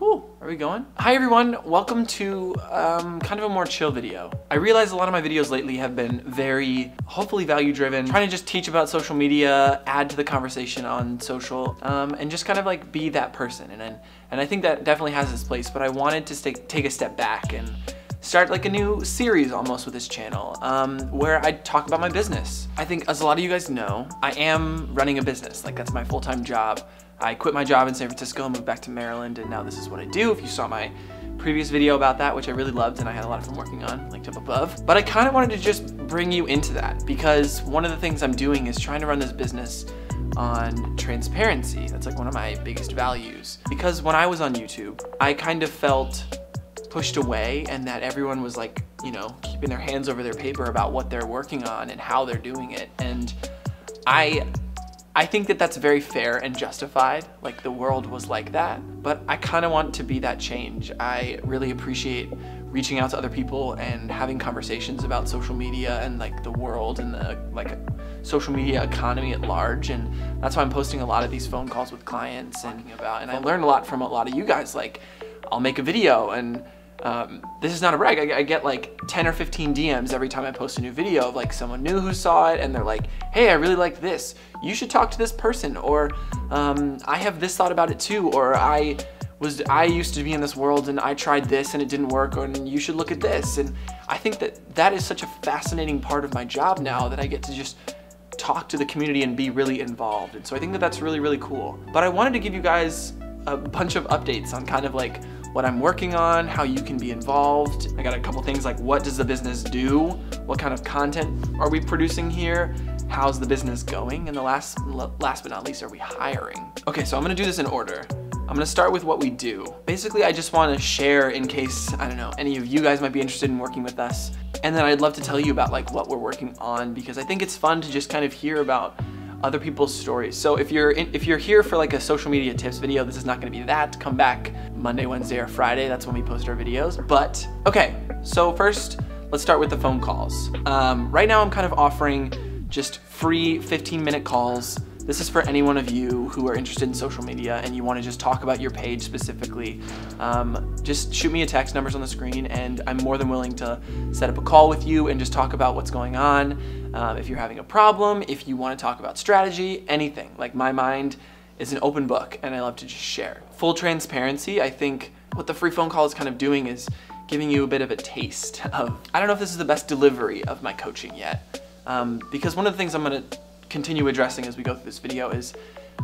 Ooh, are we going? Hi everyone, welcome to kind of a more chill video. I realize a lot of my videos lately have been very, hopefully value driven, trying to just teach about social media, add to the conversation on social, and just kind of like be that person. And I think that definitely has its place, but I wanted to take a step back and start like a new series almost with this channel where I talk about my business. I think, as a lot of you guys know, I am running a business. Like, that's my full-time job. I quit my job in San Francisco, moved back to Maryland, and now this is what I do. If you saw my previous video about that, which I really loved and I had a lot of fun working on, linked up above. But I kind of wanted to just bring you into that because one of the things I'm doing is trying to run this business on transparency. That's like one of my biggest values. Because when I was on YouTube, I kind of felt pushed away and that everyone was like, you know, keeping their hands over their paper about what they're working on and how they're doing it. And I think that that's very fair and justified. Like, the world was like that, but I kind of want to be that change. I really appreciate reaching out to other people and having conversations about social media and like the world and the like social media economy at large. And that's why I'm posting a lot of these phone calls with clients and I learned a lot from a lot of you guys. Like, I'll make a video and this is not a brag. I get like 10 or 15 DMs every time I post a new video of like someone new who saw it and they're like, hey, I really like this. You should talk to this person, or I have this thought about it too, or I used to be in this world and I tried this and it didn't work, or you should look at this. And I think that that is such a fascinating part of my job now, that I get to just talk to the community and be really involved. And so I think that that's really, really cool. But I wanted to give you guys a bunch of updates on kind of like what I'm working on, how you can be involved. I got a couple things like, what does the business do? What kind of content are we producing here? How's the business going? And the last but not least, are we hiring? Okay, so I'm gonna do this in order. I'm gonna start with what we do. Basically, I just wanna share in case, I don't know, any of you guys might be interested in working with us. And then I'd love to tell you about like what we're working on, because I think it's fun to just kind of hear about other people's stories. So if you're here for like a social media tips video, this is not gonna be that. Come back Monday, Wednesday, or Friday. That's when we post our videos. But okay, so first, let's start with the phone calls. Right now I'm kind of offering just free 15-minute calls. This is for any one of you who are interested in social media and you wanna just talk about your page specifically. Just shoot me a text, numbers on the screen, and I'm more than willing to set up a call with you and just talk about what's going on. If you're having a problem, if you wanna talk about strategy, anything. Like, my mind is an open book and I love to just share. Full transparency, I think what the free phone call is kind of doing is giving you a bit of a taste of, I don't know if this is the best delivery of my coaching yet, because one of the things I'm gonna continue addressing as we go through this video is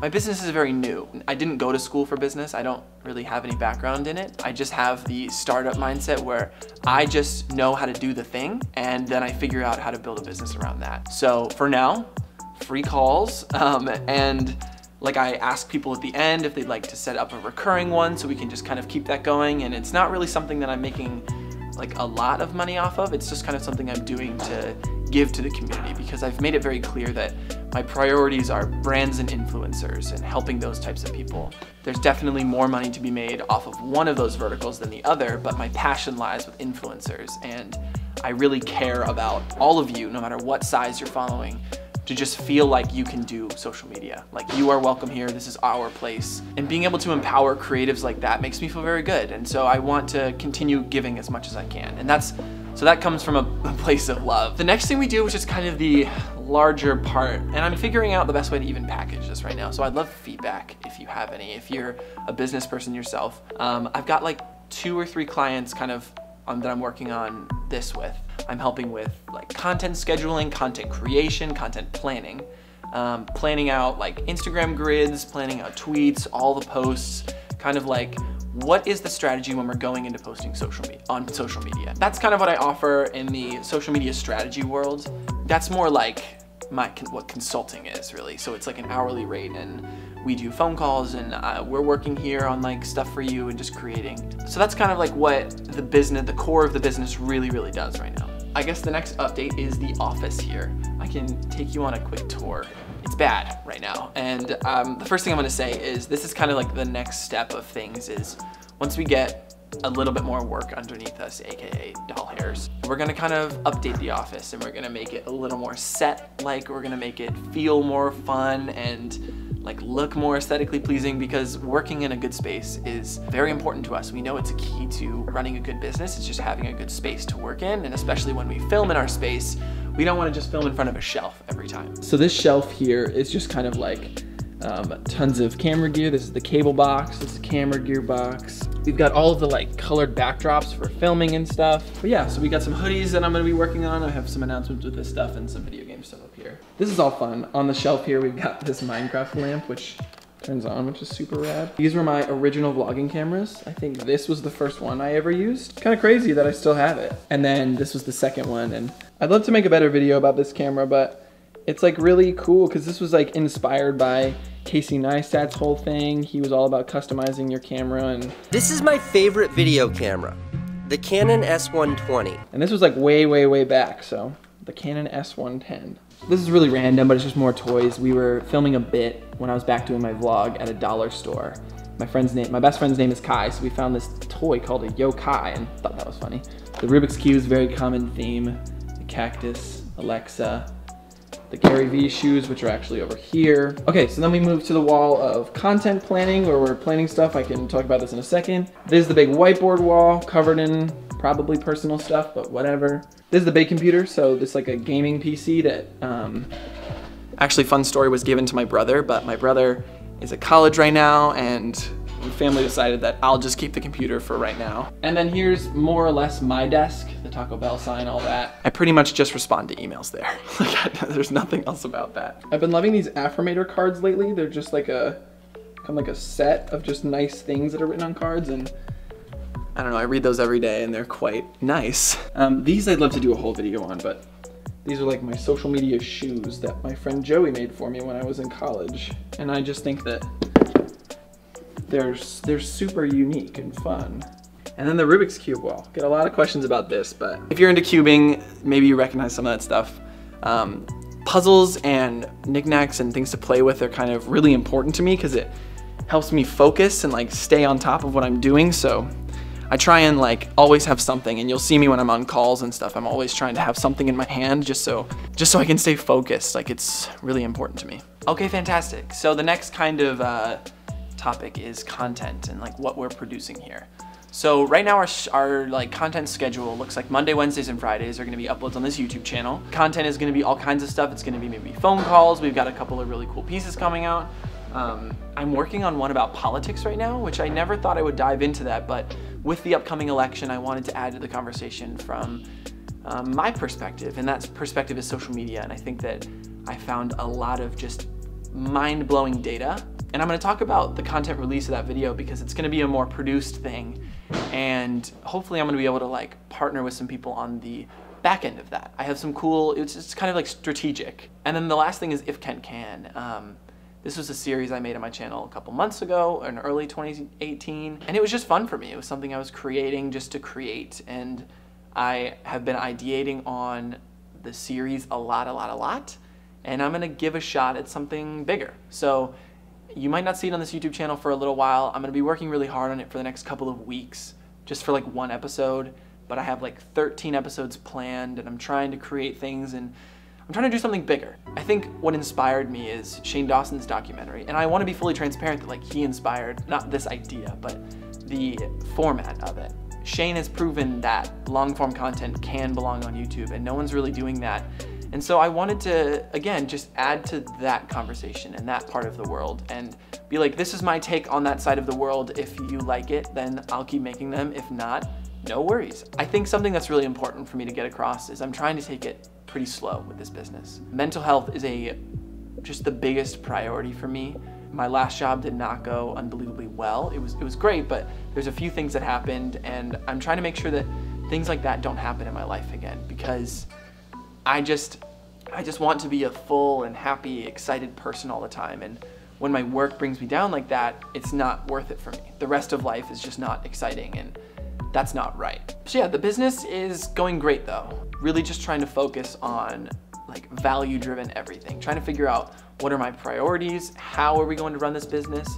my business is very new. I didn't go to school for business. I don't really have any background in it. I just have the startup mindset where I just know how to do the thing and then I figure out how to build a business around that. So for now, free calls, and like, I ask people at the end if they'd like to set up a recurring one so we can just kind of keep that going. And it's not really something that I'm making like a lot of money off of. It's just kind of something I'm doing to give to the community, because I've made it very clear that my priorities are brands and influencers and helping those types of people. There's definitely more money to be made off of one of those verticals than the other, but my passion lies with influencers, and I really care about all of you, no matter what size you're following, to just feel like you can do social media. Like, you are welcome here, this is our place. And being able to empower creatives like that makes me feel very good. And so I want to continue giving as much as I can. And so that comes from a place of love. The next thing we do, which is kind of the larger part, and I'm figuring out the best way to even package this right now, so I'd love feedback if you have any, if you're a business person yourself. I've got like 2 or 3 clients kind of that I'm working on this with. I'm helping with like content scheduling, content creation, content planning, planning out like Instagram grids, planning out tweets, all the posts, kind of like, what is the strategy when we're going into posting on social media? That's kind of what I offer in the social media strategy world. That's more like what consulting is, really. So it's like an hourly rate, and we do phone calls, and we're working here on like stuff for you and just creating. So that's kind of like what the core of the business really, really does right now. I guess the next update is the office here. I can take you on a quick tour. It's bad right now. And the first thing I'm gonna say is this is kind of like the next step of things is once we get a little bit more work underneath us, AKA doll hairs, we're gonna kind of update the office and we're gonna make it a little more set-like. We're gonna make it feel more fun and like look more aesthetically pleasing, because working in a good space is very important to us. We know it's a key to running a good business. It's just having a good space to work in, and especially when we film in our space, we don't want to just film in front of a shelf every time. So this shelf here is just kind of like tons of camera gear. This is the cable box, this is the camera gear box. We've got all of the like colored backdrops for filming and stuff. But yeah, so we got some hoodies that I'm gonna be working on. I have some announcements with this stuff and some video game stuff up here. This is all fun. On the shelf here, we've got this Minecraft lamp, which turns on, which is super rad. These were my original vlogging cameras. I think this was the first one I ever used. Kind of crazy that I still have it. And then this was the second one. And I'd love to make a better video about this camera, but it's like really cool because this was like inspired by Casey Neistat's whole thing. He was all about customizing your camera. And this is my favorite video camera, the Canon S120. And this was like way, way, way back. So the Canon S110. This is really random, but it's just more toys. We were filming a bit when I was back doing my vlog at a dollar store. My best friend's name is Kai, so we found this toy called a Yo Kai and thought that was funny. The Rubik's Cube is a very common theme. The cactus, Alexa, the Gary Vee shoes, which are actually over here. Okay, so then we move to the wall of content planning, where we're planning stuff. I can talk about this in a second. This is the big whiteboard wall covered in probably personal stuff, but whatever. This is the big computer, so this is like a gaming PC that, actually fun story, was given to my brother, but my brother is at college right now, and the family decided that I'll just keep the computer for right now. And then here's more or less my desk, the Taco Bell sign, all that. I pretty much just respond to emails there. There's nothing else about that. I've been loving these affirmator cards lately. They're just like kind of like a set of just nice things that are written on cards, and I don't know, I read those every day and they're quite nice. These I'd love to do a whole video on, but these are like my social media shoes that my friend Joey made for me when I was in college. And I just think that they're super unique and fun. And then the Rubik's Cube wall. Get a lot of questions about this, but if you're into cubing, maybe you recognize some of that stuff. Puzzles and knickknacks and things to play with are kind of really important to me because it helps me focus and like stay on top of what I'm doing. So I try and like always have something, and you'll see me when I'm on calls and stuff, I'm always trying to have something in my hand just so I can stay focused. Like, it's really important to me. Okay, fantastic. So the next kind of topic is content and like what we're producing here. So right now our like content schedule looks like Monday, Wednesdays, and Fridays are gonna be uploads on this YouTube channel. Content is gonna be all kinds of stuff. It's gonna be maybe phone calls. We've got a couple of really cool pieces coming out. I'm working on one about politics right now, which I never thought I would dive into that, but with the upcoming election, I wanted to add to the conversation from my perspective, and that perspective is social media. And I think that I found a lot of just mind-blowing data. And I'm gonna talk about the content release of that video because it's gonna be a more produced thing. And hopefully I'm gonna be able to like partner with some people on the back end of that. I have some cool, it's just kind of like strategic. And then the last thing is If Kent Can. This was a series I made on my channel a couple months ago in early 2018, and it was just fun for me. It was something I was creating just to create, and I have been ideating on the series a lot, and I'm gonna give a shot at something bigger. So you might not see it on this YouTube channel for a little while. I'm gonna be working really hard on it for the next couple of weeks, just for like one episode, but I have like 13 episodes planned, and I'm trying to create things, and I'm trying to do something bigger. I think what inspired me is Shane Dawson's documentary, and I want to be fully transparent that like he inspired not this idea, but the format of it. Shane has proven that long-form content can belong on YouTube, and no one's really doing that. And so I wanted to, again, just add to that conversation and that part of the world and be like, this is my take on that side of the world. If you like it, then I'll keep making them. If not, no worries. I think something that's really important for me to get across is I'm trying to take it pretty slow with this business. Mental health is just the biggest priority for me. My last job did not go unbelievably well. It was great, but there's a few things that happened, and I'm trying to make sure that things like that don't happen in my life again, because I just want to be a full and happy, excited person all the time. And when my work brings me down like that, it's not worth it for me. The rest of life is just not exciting, and that's not right. So yeah, the business is going great though. Really just trying to focus on like value-driven everything. Trying to figure out what are my priorities, how are we going to run this business.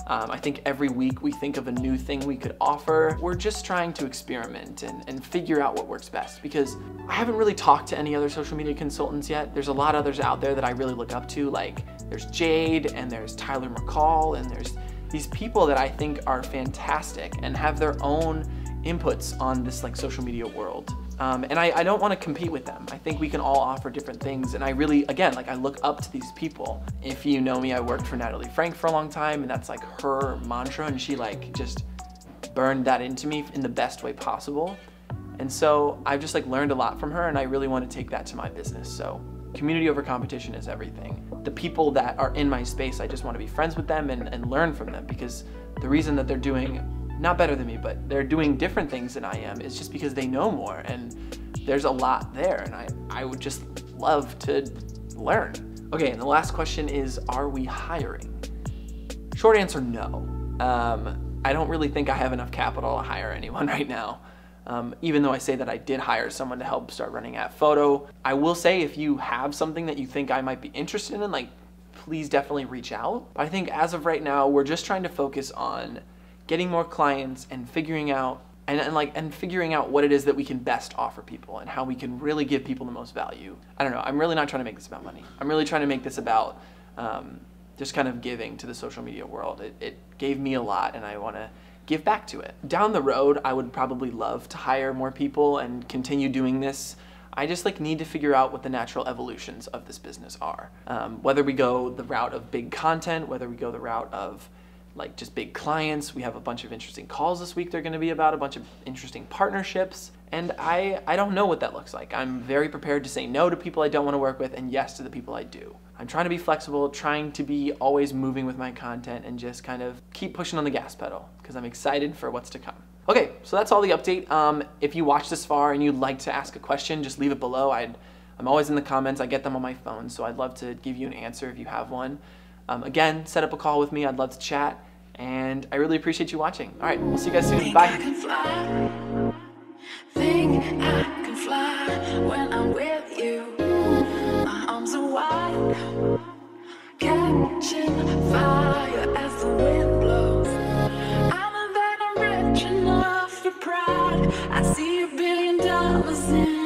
I think every week we think of a new thing we could offer. We're just trying to experiment and figure out what works best, because I haven't really talked to any other social media consultants yet. There's a lot of others out there that I really look up to, like there's Jade, and there's Tyler McCall, and there's these people that I think are fantastic and have their own inputs on this like social media world. And I don't want to compete with them. I think we can all offer different things, and I really, again, like I look up to these people. If you know me, I worked for Natalie Frank for a long time, and that's like her mantra, and she like just burned that into me in the best way possible. And so I've just like learned a lot from her, and I really want to take that to my business. So community over competition is everything. The people that are in my space, I just want to be friends with them and learn from them, because the reason that they're doing not better than me, but they're doing different things than I am is just because they know more, and there's a lot there, and I would just love to learn. Okay, and the last question is, are we hiring? Short answer, no. I don't really think I have enough capital to hire anyone right now. Even though I say that I did hire someone to help start running At Photo. I will say, if you have something that you think I might be interested in, like, please definitely reach out. But I think as of right now, we're just trying to focus on getting more clients and figuring out figuring out what it is that we can best offer people and how we can really give people the most value. I don't know, I'm really not trying to make this about money. I'm really trying to make this about just kind of giving to the social media world. It gave me a lot, and I want to give back to it. Down the road, I would probably love to hire more people and continue doing this. I just like need to figure out what the natural evolutions of this business are. Whether we go the route of big content, whether we go the route of like just big clients. We have a bunch of interesting calls this week they're going to be about, a bunch of interesting partnerships, and I don't know what that looks like. I'm very prepared to say no to people I don't want to work with and yes to the people I do. I'm trying to be flexible, trying to be always moving with my content, and just kind of keep pushing on the gas pedal because I'm excited for what's to come. Okay, so that's all the update. If you watched this far and you'd like to ask a question, just leave it below. I'm always in the comments. I get them on my phone, so I'd love to give you an answer if you have one. Again, set up a call with me. I'd love to chat, and I really appreciate you watching. All right, we'll see you guys soon. Bye. Think I can fly when I'm with you. My arms are wide, catching fire as the wind blows. I know that I'm rich enough for pride. I see $1 billion in